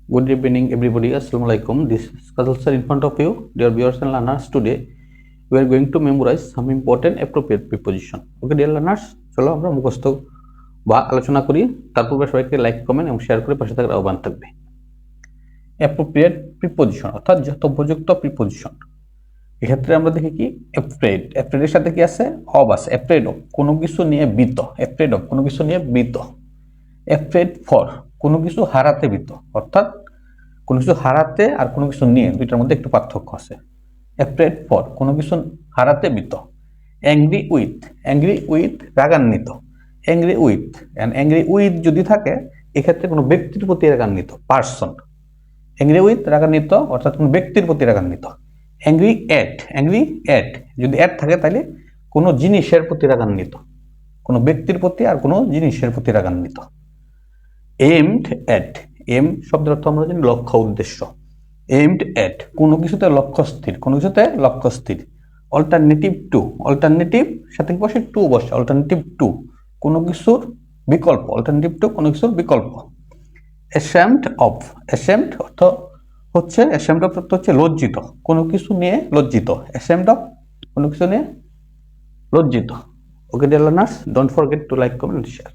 Good evening, everybody. Assalamualaikum. This is Kazal sir in front of you, dear viewers and learners. Today, we are going to memorize some important appropriate preposition. Okay, dear learners, চলো আমরা মুখস্থ বা আলোচনা করি। তার পূর্বে সবাইকে like, comment এবং শেয়ার করে পাশে থাকার আহ্বান থাকবে। অ্যাপ্রোপ্রিয়েট প্রিপোজিশন অর্থাৎ যথোপযুক্ত প্রিপোজিশন। এক্ষেত্রে আমরা দেখি কি অ্যাফ্রেড, অ্যাফ্রেডের সাথে কি আছে? অব আছে। অ্যাফ্রেড অফ কোনো কিছু নিয়ে ভীত, অ্যাফ্রেড অফ কোনো কিছু নিয়ে ভীত। অ্যাফ্রেড ফর কোনো কিছু হারাতে ভীত, অর্থাৎ কোনো কিছু হারাতে আর কোনো কিছু নিয়ে দুইটার মধ্যে একটু পার্থক্য আছে। অ্যাফ্রেড ফর কোনো কিছু হারাতে ভীত। অ্যাংরি উইথ, অ্যাংরি উইথ রাগান্বিত। অ্যাংরি উইথ, অ্যাংরি উইথ যদি থাকে এক্ষেত্রে কোনো ব্যক্তির প্রতি রাগান্বিত, পার্সন। অ্যাংরি উইথ রাগান্বিত অর্থাৎ কোনো ব্যক্তির প্রতি রাগান্বিত। অ্যাংরি অ্যাট, অ্যাংরি অ্যাট যদি অ্যাট থাকে তাহলে কোনো জিনিসের প্রতি রাগান্বিত, কোনো ব্যক্তির প্রতি আর কোনো জিনিসের প্রতি রাগান্বিত। এইমড অ্যাট, এম শব্দের অর্থ আমরা জানি লক্ষ্য, উদ্দেশ্য। এইমড অ্যাট কোনো কিছুতে লক্ষ্য স্থির, কোনো কিছুতে লক্ষ্য স্থির। অল্টারনেটিভ টু, অল্টারনেটিভ সাথে বসে টু বসে, অল্টারনেটিভ টু কোনো কিছুর বিকল্প, অল্টারনেটিভ টু কোনো কিছুর বিকল্প। অ্যাশেমড অফ, অ্যাশেমড অর্থ হচ্ছে, অ্যাশেমড অফ অর্থ হচ্ছে লজ্জিত, কোনো কিছু নিয়ে লজ্জিত। অ্যাশেমড অফ কোনো কিছু নিয়ে লজ্জিত। Okay dear learners, don't forget to like, comment, share.